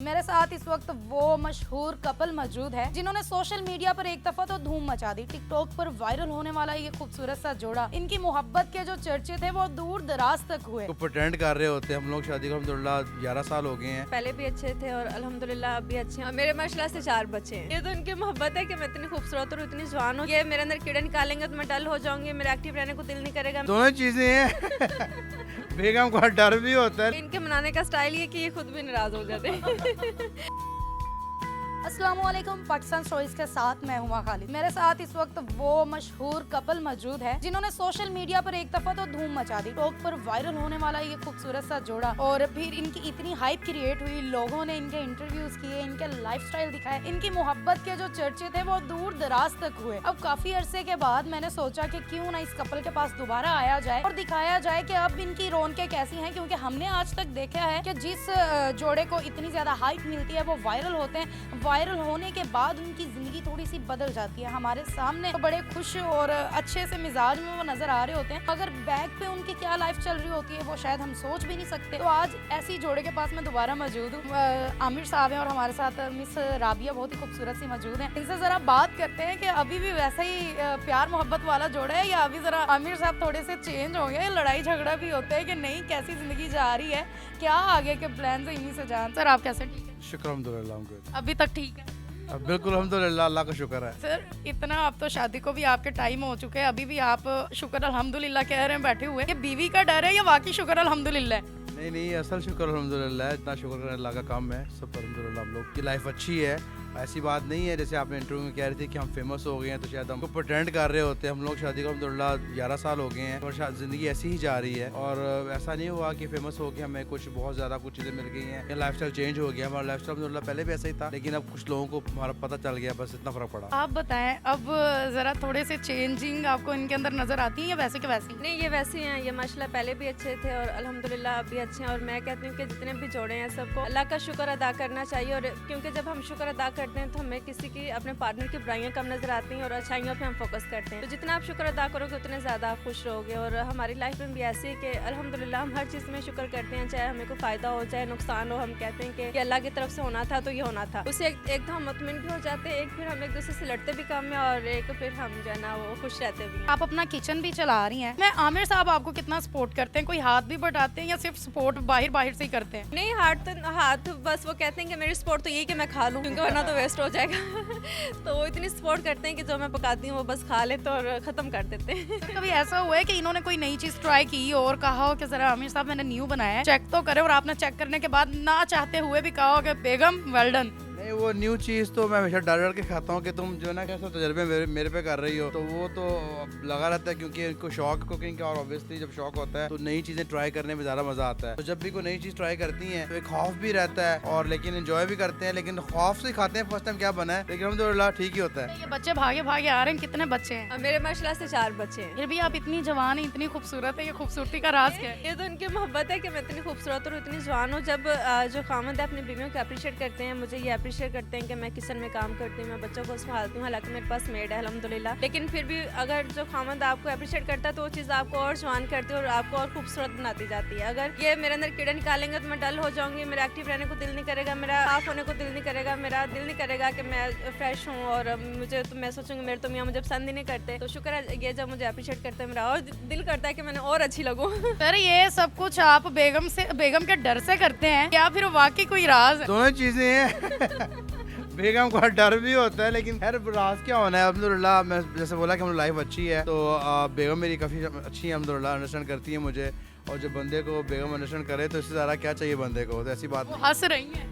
मेरे साथ इस वक्त वो मशहूर कपल मौजूद है जिन्होंने सोशल मीडिया पर एक दफा तो धूम मचा दी। टिकटॉक पर वायरल होने वाला ये खूबसूरत सा जोड़ा, इनकी मोहब्बत के जो चर्चे थे वो दूर दराज तक हुए। तो प्रेटेंड कर रहे होते हैं हम लोग। शादी को अल्हम्दुलिल्लाह 11 साल हो गए हैं। पहले भी अच्छे थे और अल्हम्दुलिल्लाह अब भी अच्छे हैं। मेरे माशाल्लाह से 4 बच्चे हैं। ये तो उनकी मोहब्बत है कि मैं इतनी खूबसूरत और इतनी जवान हूँ। ये मेरे अंदर कीड़े निकालेंगे तो मैं डल हो जाऊंगी, मेरा एक्टिव रहने को दिल नहीं करेगा। दोनों चीजें हैं। बेगम को डर भी होता है। इनके मनाने का स्टाइल ये कि ये खुद भी नाराज हो जाते हैं। अस्सलामुअलैकुम, पाकिस्तान स्टोरीज के साथ मैं हुमा खालिद। मेरे साथ इस वक्त वो मशहूर कपल मौजूद है जिन्होंने सोशल मीडिया पर एक दफा तो धूम मचा दी। टिकटॉक पर वायरल होने वाला ये खूबसूरत सा जोड़ा, और फिर इनकी इतनी हाइप क्रिएट हुई, लोगों ने इनके इंटरव्यूज किए, इनके लाइफस्टाइल दिखाए, इनकी मोहब्बत के जो चर्चे थे वो दूर दराज तक हुए। अब काफी अरसे के बाद मैंने सोचा कि क्यों ना इस कपल के पास दोबारा आया जाए और दिखाया जाए कि अब इनकी रौनकें कैसी हैं, क्योंकि हमने आज तक देखा है कि जिस जोड़े को इतनी ज्यादा हाइप मिलती है वो वायरल होते हैं। वायरल होने के बाद उनकी जिंदगी थोड़ी सी बदल जाती है। हमारे सामने तो बड़े खुश और अच्छे से मिजाज में वो नजर आ रहे होते हैं, मगर बैक पे उनकी क्या लाइफ चल रही होती है वो शायद हम सोच भी नहीं सकते। तो आज ऐसी जोड़े के पास मैं दोबारा मौजूद हूँ। आमिर साहब हैं और हमारे साथ मिस राबिया बहुत ही खूबसूरत सी मौजूद है। इनसे जरा बात करते हैं कि अभी भी वैसा ही प्यार मोहब्बत वाला जोड़ा है या अभी जरा आमिर साहब थोड़े से चेंज हो गए, लड़ाई झगड़ा भी होता है कि नहीं, कैसी जिंदगी जा रही है, क्या आगे के प्लान है, इन्हीं से जान। सर आप कैसे? ठीक है, शुक्र अल्हम्दुलिल्लाह। अभी तक ठीक है। अब बिल्कुल अल्हम्दुलिल्लाह, अल्लाह का शुक्र है। सर इतना अब तो शादी को भी आपके टाइम हो चुके हैं, अभी भी आप शुक्र अल्हम्दुलिल्लाह कह रहे हैं बैठे हुए कि बीवी का डर है या वाकई शुक्र अल्हम्दुलिल्लाह? नहीं नहीं, असल शुक्र अल्हम्दुलिल्लाह, इतना शुक्र अल्लाह का काम है। सब अल्हम्दुलिल्लाह हम लोग की लाइफ अच्छी है। ऐसी बात नहीं है जैसे आपने इंटरव्यू में कह रही थी कि हम फेमस हो गए हैं तो शायद हमको प्रेटेंड कर रहे होते हैं हम लोग। शादी को अल्हम्दुलिल्लाह 11 साल हो गए हैं और ज़िंदगी ऐसी ही जा रही है। और ऐसा नहीं हुआ कि फेमस हो के हमें कुछ बहुत ज़्यादा कुछ चीज़ें मिल गई हैं या लाइफस्टाइल चेंज हो गया। हमारा लाइफस्टाइल अल्हम्दुलिल्लाह पहले भी ऐसा ही था, लेकिन अब कुछ लोगों को हमारा पता चल गया, बस इतना फ़र्क पड़ा। आप बताएं, अब जरा थोड़े से चेंजिंग आपको इनके अंदर नजर आती है या वैसे के वैसे? नहीं, ये वैसे हैं। ये माशाल्लाह पहले भी अच्छे थे और अल्हम्दुलिल्लाह अब भी अच्छे हैं। और मैं कहती हूँ कि जितने भी जोड़े हैं सबको अल्लाह का शुक्र अदा करना चाहिए। और क्योंकि जब हम शुक्र अदा करते हैं तो हमें किसी की अपने पार्टनर की बुराइयां कम नजर आती हैं और अच्छाइयों पे हम फोकस करते हैं। तो जितना आप शुक्र अदा करोगे उतने ज़्यादा आप खुश रहोगे। और हमारी लाइफ में भी ऐसे है कि अल्हम्दुलिल्लाह हम हर चीज़ में शुक्र करते हैं, चाहे हमें कोई फ़ायदा हो चाहे नुकसान हो। हम कहते हैं कि अल्लाह की तरफ से होना था तो ये होना था। उससे एक तो हम मुतमिन भी हो जाते हैं, एक फिर हम एक दूसरे से लड़ते भी कम है और एक फिर हम जो है ना वो खुश रहते भी हैं। आप अपना किचन भी चला रही हैं। मैं आमिर साहब आपको कितना सपोर्ट करते हैं? कोई हाथ भी बटाते हैं या सिर्फ सपोर्ट बाहर बाहर से ही करते हैं? नहीं, हाथ बस वो कहते हैं कि मेरी सपोर्ट तो यही कि मैं खा लूँ, क्योंकि वरना तो वेस्ट हो जाएगा। तो वो इतनी सपोर्ट करते हैं कि जो मैं पकाती हूँ वो बस खा लेते और ख़त्म कर देते हैं। कभी ऐसा हुआ है कि इन्होंने कोई नई चीज ट्राई की और कहा हो कि जरा आमिर साहब मैंने न्यू बनाया है, चेक तो करे, और आपने चेक करने के बाद ना चाहते हुए भी कहा हो कि बेगम वेल डन? नहीं, वो न्यू चीज़ तो मैं हमेशा डर डर के खाता हूँ कि तुम जो है ना कैसा तजर्बे मेरे पे कर रही हो, तो वो तो लगा रहता है क्योंकि इनको शौक कुकिंग का। और ऑब्वियसली जब शौक होता है तो नई चीज़ें ट्राई करने में ज़्यादा मज़ा आता है। तो जब भी कोई नई चीज़ ट्राई करती हैं तो एक खौफ भी रहता है और लेकिन एंजॉय भी करते हैं, लेकिन खौफ से खाते हैं फर्स्ट टाइम क्या बना है, लेकिन अल्हम्दुलिल्लाह ठीक ही होता है। ये बच्चे भागे भागे आ रहे हैं, कितने बच्चे हैं? मेरे माशाल्लाह से 4 बच्चे हैं। फिर भी आप इतनी जवान है, इतनी खूबसूरत है, ये खूबसूरती का राज क्या है? ये तो उनकी मोहब्बत है कि मैं इतनी खूबसूरत और इतनी जवान हूँ। जब जो खामद है अपनी बीवियों को अप्रिशिएट करते हैं, मुझे ये अप्रिशिएट करते हैं कि मैं किचन में काम करती हूँ, मैं बच्चों को संभालती हूँ। हालांकि मेरे पास मेड है अल्हम्दुलिल्लाह, लेकिन फिर भी अगर जो खामद आपको अप्रिशिएट करता है तो वो चीज़ आपको और जवान करती है और आपको और खूबसूरत बनाती जाती है। अगर ये मेरे अंदर कीड़े निकालेंगे तो मैं डल हो जाऊंगी, मेरा एक्टिव रहने को दिल नहीं करेगा, मेरा साफ होने को दिल नहीं करेगा, मेरा दिल नहीं करेगा कि मैं फ्रेश हूँ। और मुझे तो मैं सोचूंगी मेरे तो मियाँ मुझे पसंद ही नहीं करते। तो शुक्र है ये जब मुझे अप्रिशिएट करते हैं, मेरा और दिल करता है कि मैंने और अच्छी लगूँ। सर ये सब कुछ आप बेगम के डर से करते हैं या फिर वाकई कोई राज है? दोनों चीज़ें हैं। बेगम को डर भी होता है, लेकिन खैर राज क्या होना है। अल्हम्दुलिल्लाह मैं जैसे बोला कि हमारी लाइफ अच्छी है, तो बेगम मेरी काफ़ी अच्छी है अल्हम्दुलिल्लाह, अंडरस्टैंड करती है मुझे। और जब बंदे को बेगम अंडरस्टैंड करे तो इससे ज़्यादा क्या चाहिए बंदे को? तो ऐसी बात वो हंस रही हैं।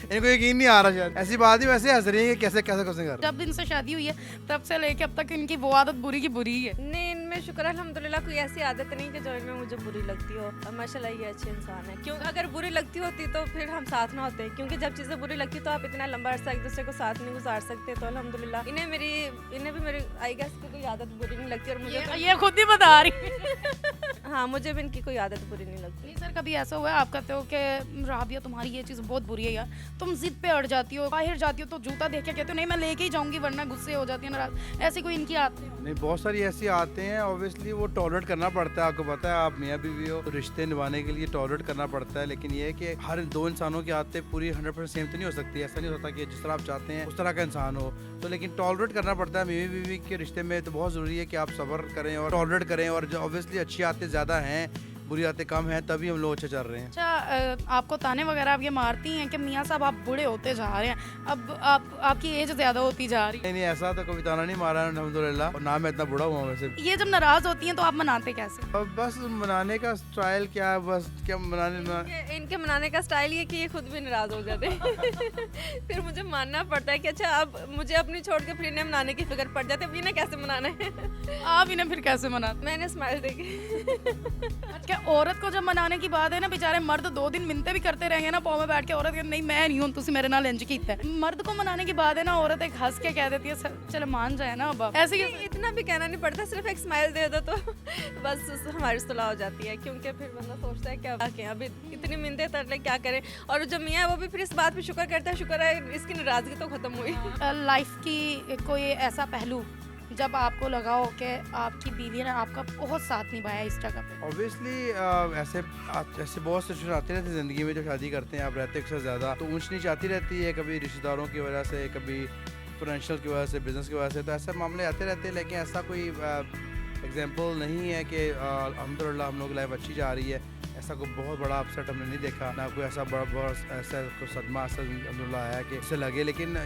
इनको यकीन नहीं आ रहा शायद, ऐसी बात ही वैसे हंस रही है कि कैसे कैसे कैसे कर। जब इनसे शादी हुई है तब से लेके अब तक इनकी वो आदत बुरी की बुरी ही है। नहीं, इनमें शुक्र है अल्हम्दुलिल्लाह कोई ऐसी आदत नहीं कि जो इनमें मुझे बुरी लगती हो। और माशाल्लाह ये अच्छे इंसान है। क्यों अगर बुरी लगती होती तो फिर हम साथ ना होते, क्योंकि जब चीज़ें बुरी लगती तो आप इतना लंबा अरसा एक दूसरे को साथ नहीं गुजार सकते। तो अल्हम्दुलिल्लाह इन्हें भी मेरी आई गेस कोई आदत बुरी नहीं लगती। और मुझे ये खुद ही बता रही है। हाँ, मुझे भी इनकी कोई आदत बुरी नहीं लगती। नहीं सर, कभी ऐसा हुआ है आप कहते हो कि राबिया तुम्हारी ये चीज़ बहुत बुरी है यार, तुम जिद पे अड़ जाती हो, बाहर जाती हो तो जूता देख के कहते हो नहीं मैं लेके ही जाऊंगी वरना गुस्से हो जाती है, नाराज, ऐसी कोई इनकी आदत है? नहीं, बहुत सारी ऐसी आते हैं हैं ऑब्वियसली वो टॉलरेट करना पड़ता है। आपको पता है आप मियाँ बीवी हो तो रिश्ते निभाने के लिए टॉलरेट करना पड़ता है, लेकिन ये है कि हर दो इंसानों की आदतें पूरी 100% सेम तो नहीं हो सकती। ऐसा नहीं होता कि जिस तरह आप चाहते हैं उस तरह का इंसान हो, तो लेकिन टॉलरेट करना पड़ता है। मियाँ बीवी के रिश्ते में तो बहुत ज़रूरी है कि आप सब्र करें और टॉलरेट करें, और जो ऑब्वियसली अच्छी आदतें ज़्यादा हैं बुरी आदतें कम हैं, तभी हम लोग अच्छे चल रहे हैं। अच्छा, आपको ताने वगैरह आप ये मारती हैं कि मियाँ साहब आप बूढ़े होते जा रहे हैं, अब आपकी एज ज़्यादा होती जा रही है? नहीं ऐसा तो कभी ताना नहीं मारा अल्हम्दुलिल्लाह, और ना मैं इतना बुरा हुआ वैसे। ये जब नाराज़ होती हैं तो आप मनाते कैसे? अब बस मनाने का स्टाइल क्या है, बस क्या इनके मनाने का स्टाइल ये कि ये खुद भी नाराज हो जाते हैं फिर मुझे मानना पड़ता है कि अच्छा अब मुझे अपनी छोड़ के फिर इन्हें मनाने की फिक्र पड़ जाती है, अब इन्हें कैसे मनाना है आप इन्हें फिर कैसे मनाते? मैंने स्माइल देखी अच्छा, औरत को जब मनाने की बात है ना, बेचारे मर्द 2 दिन मिन्नतें भी करते रहेंगे ना पाँव में बैठ के, औरत कहती नहीं मैं नहीं हूँ, तुसी मेरे नाल इंज कीता है। मर्द को मनाने की बात है ना, औरत एक हंस के कह देती है चलो मान जाए ना, अब ऐसे ही इतना भी कहना नहीं पड़ता, सिर्फ एक स्माइल दे दो तो बस हमारी सुलह हो जाती है, क्योंकि फिर बंदा सोचता है क्या अभी इतनी मिन्नतें कर ले क्या करें। और जो मियाँ है वो भी फिर इस बात पे शुक्र करता है, शुक्र है इसकी नाराज़गी तो ख़त्म हुई। लाइफ की कोई ऐसा पहलू जब आपको लगा हो कि आपकी बीवी ने आपका बहुत साथ निभाया इस जगह पे? ऑब्वियसली ऐसे बहुत सिचुएशन आते रहते हैं ज़िंदगी में, जब शादी करते हैं आप रहते हैं अक्सर ज़्यादा तो ऊँच नीच आती रहती है, कभी रिश्तेदारों की वजह से, कभी फाइनेंशियल की वजह से, बिज़नेस की वजह से, तो ऐसे मामले आते रहते हैं। लेकिन ऐसा कोई एग्जांपल नहीं है कि अल्हम्दुलिल्लाह हम लोग लाइफ अच्छी जा रही है। ऐसा कोई बहुत बड़ा अपसेट हमने नहीं देखा, ना कोई ऐसा बड़ा ऐसा कोई सदमा ऐसा अल्हम्दुलिल्लाह आया कि इससे लगे। लेकिन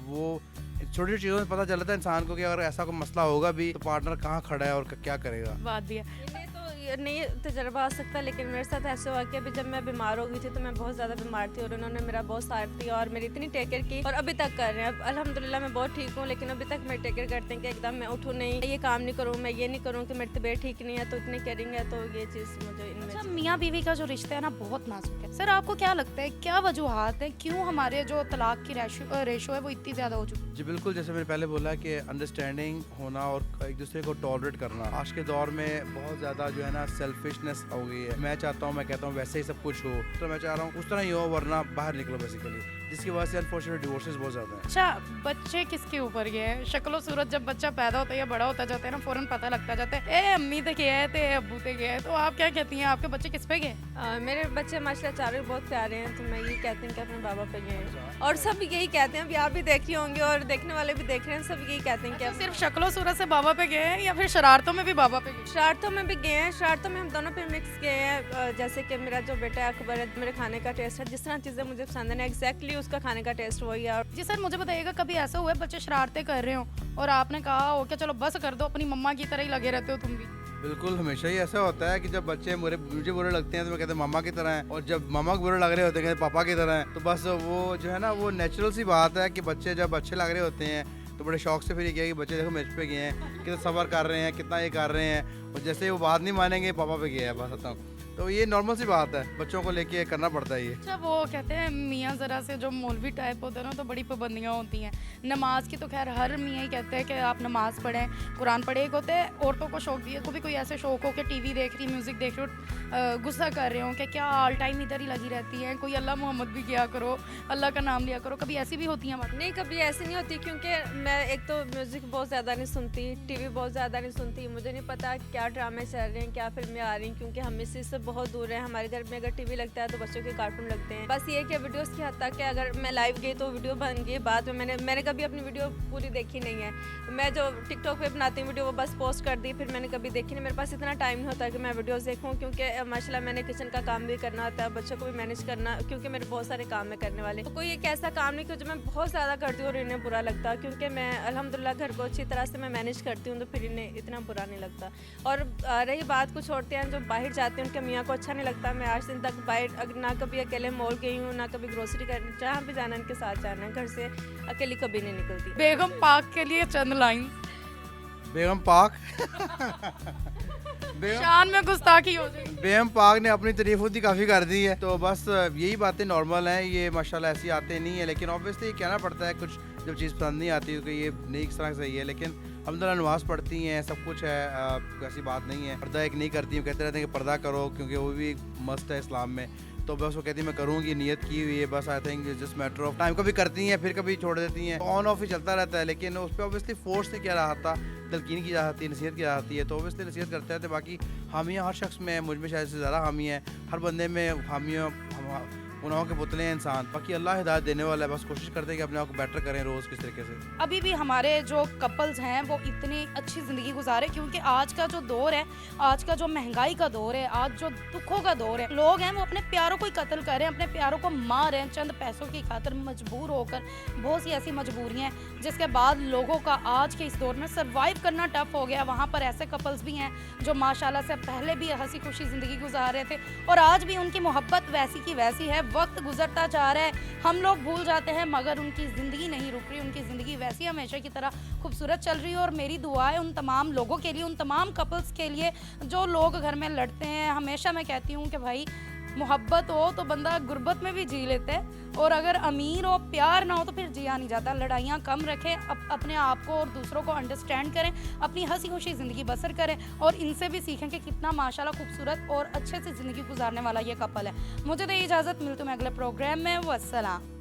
वो छोटी छोटी चीज़ों से पता चलता है इंसान को कि अगर ऐसा कोई मसला होगा भी तो पार्टनर कहाँ खड़ा है और क्या करेगा। बात भी है। इन्हें तो ये नहीं तजर्बा आ सकता, लेकिन मेरे साथ ऐसा हुआ कि अभी जब मैं बीमार हो गई थी तो मैं बहुत ज़्यादा बीमार थी और उन्होंने मेरा बहुत साथ दिया और मेरी इतनी टेक केयर की, और अभी तक कर रहे हैं। अब अल्हम्दुलिल्लाह मैं बहुत ठीक हूँ, लेकिन अभी तक मेरी टेक केयर करते हैं कि एकदम मैं उठूँ नहीं, ये काम नहीं करूँ, मैं ये नहीं करूँ कि मेरी तबीयत ठीक नहीं है, तो इतनी केयरिंग है। तो ये चीज़ मुझे इनमें अच्छा, मियाँ बीवी का जो रिश्ता है ना बहुत नाजुक है। सर आपको क्या लगता है क्या वजूहात है, क्यों हमारे जो तलाक की रेशो है वो इतनी ज़्यादा हो चुकी है? जी बिल्कुल, जैसे मैंने पहले बोला कि अंडरस्टैंडिंग होना और एक दूसरे को टॉलरेट करना आज के दौर में बहुत ज़्यादा जो है ना सेल्फिशनेस हो गई है। मैं चाहता हूँ, मैं कहता हूँ वैसे ही सब कुछ हो, तो मैं चाह रहा हूँ उस तरह ही हो, वरना बाहर निकलो बेसिकली, जिसकी वजह से अनफॉर्चुनेट डिवोर्सेस बहुत ज़्यादा हैं। अच्छा, बच्चे किसके ऊपर गए हैं? शक्लो सूरत जब बच्चा पैदा होता है या बड़ा होता जाता है ना, फौरन पता लगता जाता है ए अम्मी ते गया है ते अब्बू ते गया है। तो आप क्या कहती हैं, आपके बच्चे किस पे गए? मेरे बच्चे माशाल्लाह चारों बहुत प्यारे हैं, तो मैं यही कहती हूँ कि अपने बाबा पे गए हैं, और सब यही कहते हैं। अभी आप भी देख रही होंगे और देखने वाले भी देख रहे हैं, सब यही कहते हैं कि अच्छा, सिर्फ शक्लो सूरत से बाबा पे गए हैं या फिर शरारतों में भी बाबा पे गए? शरारतों में भी गए हैं, शरारतों में हम दोनों पे मिक्स गए हैं। जैसे कि मेरा जो बेटा है अकबर है, मेरे खाने का टेस्ट है, जिस तरह चीज़ें मुझे पसंद है एग्जैक्टली उसका खाने का टेस्ट वही है। जी सर, मुझे बताइएगा कभी ऐसा हुआ है बच्चे शरारतें कर रहे हो और आपने कहा हो कि चलो बस कर दो, अपनी मम्मा की तरह ही लगे रहते हो तुम भी? बिल्कुल, हमेशा ही ऐसा होता है कि जब बच्चे मुझे बुरे लगते हैं तो मैं कहते हैं मामा की तरह हैं, और जब मामा को बुरे लग रहे होते हैं कहते पापा की तरह हैं। तो बस वो जो है ना वो नेचुरल सी बात है कि बच्चे जब अच्छे लग रहे होते हैं तो बड़े शौक से फिर ये किया कि बच्चे देखो मेरे पे गए हैं, कितना सब्र कर रहे हैं, कितना ये कर रहे हैं, और जैसे वो बात नहीं मानेंगे पापा पे गया है, बस आता हूँ। तो ये नॉर्मल सी बात है, बच्चों को लेके करना पड़ता है ये। अच्छा, वो कहते हैं मियाँ ज़रा से जो मौलवी टाइप होते हैं ना तो बड़ी पाबंदियाँ होती हैं। नमाज की तो खैर हर मियाँ ही कहते हैं कि आप नमाज पढ़ें, कुरान पढ़े। एक होते हैं औरतों को शौक दिए, को भी कोई ऐसे शौक हो कि टीवी देख रही, म्यूज़िक देख रही हो, गुस्सा कर रहे हो कि क्या ऑल टाइम इधर ही लगी रहती हैं, कोई अल्लाह मोहम्मद भी किया करो, अल्लाह का नाम लिया करो। कभी ऐसी भी होती हैं बात? नहीं, कभी ऐसी नहीं होती, क्योंकि मैं एक तो म्यूज़िक बहुत ज़्यादा नहीं सुनती, टीवी बहुत ज़्यादा नहीं सुनती, मुझे नहीं पता क्या ड्रामे चल रहे हैं, क्या फिल्में आ रही हैं, क्योंकि हम इसी से बहुत दूर हैं। हमारे घर में अगर टीवी लगता है तो बच्चों के कार्टून लगते हैं। बस ये कि वीडियोस की हद तक कि अगर मैं लाइव गई तो वीडियो बन गई, बाद में मैंने कभी अपनी वीडियो पूरी देखी नहीं है। मैं जो टिकटॉक पे बनाती हूँ वीडियो वो बस पोस्ट कर दी, फिर मैंने कभी देखी नहीं। मेरे पास इतना टाइम नहीं होता कि मैं वीडियोस देखूँ, क्योंकि माशाल्लाह मैंने किचन का काम भी करना होता है, बच्चों को भी मैनेज करना, क्योंकि मेरे बहुत सारे काम है करने वाले। तो कोई एक ऐसा काम नहीं कि जो मैं बहुत ज़्यादा करती हूँ और इन्हें बुरा लगता, क्योंकि मैं अल्हम्दुलिल्लाह घर को अच्छी तरह से मैं मैनेज करती हूँ, तो फिर इन्हें इतना बुरा नहीं लगता। और रही बात कुछ औरतें हैं जो बाहर जाती हैं, उनके मियाँ को अच्छा नहीं लगता। मैं आज दिन तक बाहर ना कभी अकेले मॉल गई हूँ, ना कभी ग्रोसरी करने, जहाँ भी जाना इनके साथ जाना है, घर से अकेली कभी नहीं निकलती। बेगम पाक के लिए चंद लाइन। बेगम पाक शान में गुस्ताखी हो जाएगी। बेगम पाक ने अपनी तारीफ खुद ही काफ़ी कर दी है, तो बस यही बातें नॉर्मल हैं, ये माशाल्लाह ऐसी आते नहीं है। लेकिन ऑब्वियसली कहना पड़ता है कुछ जब चीज़ पसंद नहीं आती क्योंकि ये नहीं इस तरह से सही है। लेकिन अल्हम्दुलिल्लाह नमाज़ पढ़ती हैं, सब कुछ है, ऐसी बात नहीं है। पर्दा एक नहीं करती, कहते रहते हैं कि पर्दा करो क्योंकि वो भी मस्त है इस्लाम में। तो बस वो कहती है मैं करूँगी, नियत की हुई है, बस I think just matter of time. कभी करती हैं, फिर कभी छोड़ देती हैं, ऑन ऑफ ही चलता रहता है। लेकिन उस पर ऑब्वियसली फोर्स से क्या रहा था, तलकीन की जाती है, नसीहत की जाती है, तो ऑब्वियसली नसीहत करते हैं। तो बाकी हामियाँ हर शख्स में, मुझ में शायद से ज़्यादा हामी है, हर बंदे में हामियाँ गुनाहों के पुतले हैं इंसान। बाकी अल्लाह हिदायत देने वाला है, बस कोशिश करते हैं कि अपने आप को बेटर करें रोज़ किस तरीके से। अभी भी हमारे जो कपल्स हैं वो इतनी अच्छी ज़िंदगी गुजारे, क्योंकि आज का जो दौर है, आज का जो महंगाई का दौर है, आज जो दुखों का दौर है, लोग हैं वो अपने प्यारों को ही कत्ल कर रहे हैं, अपने प्यारों को मार रहे हैं चंद पैसों की खातिर, मजबूर होकर। बहुत सी ऐसी मजबूरियाँ हैं जिसके बाद लोगों का आज के इस दौर में सर्वाइव करना टफ हो गया। वहाँ पर ऐसे कपल्स भी हैं जो माशाल्लाह से पहले भी हंसी खुशी ज़िंदगी गुजार रहे थे और आज भी उनकी मोहब्बत वैसी की वैसी है। वक्त गुजरता जा रहा है, हम लोग भूल जाते हैं, मगर उनकी ज़िंदगी नहीं रुक रही, उनकी ज़िंदगी वैसी हमेशा की तरह खूबसूरत चल रही है। और मेरी दुआ है उन तमाम लोगों के लिए, उन तमाम कपल्स के लिए जो लोग घर में लड़ते हैं। हमेशा मैं कहती हूँ कि भाई मोहब्बत हो तो बंदा गुर्बत में भी जी लेता है, और अगर अमीर हो, प्यार ना हो तो फिर जिया नहीं जाता। लड़ाइयाँ कम रखें, अपने आप को और दूसरों को अंडरस्टैंड करें, अपनी हंसी खुशी ज़िंदगी बसर करें और इनसे भी सीखें कि कितना माशाल्लाह खूबसूरत और अच्छे से ज़िंदगी गुजारने वाला ये कपल है। मुझे तो इजाज़त, मिलती हूँ मैं अगले प्रोग्राम में। वस्सलाम।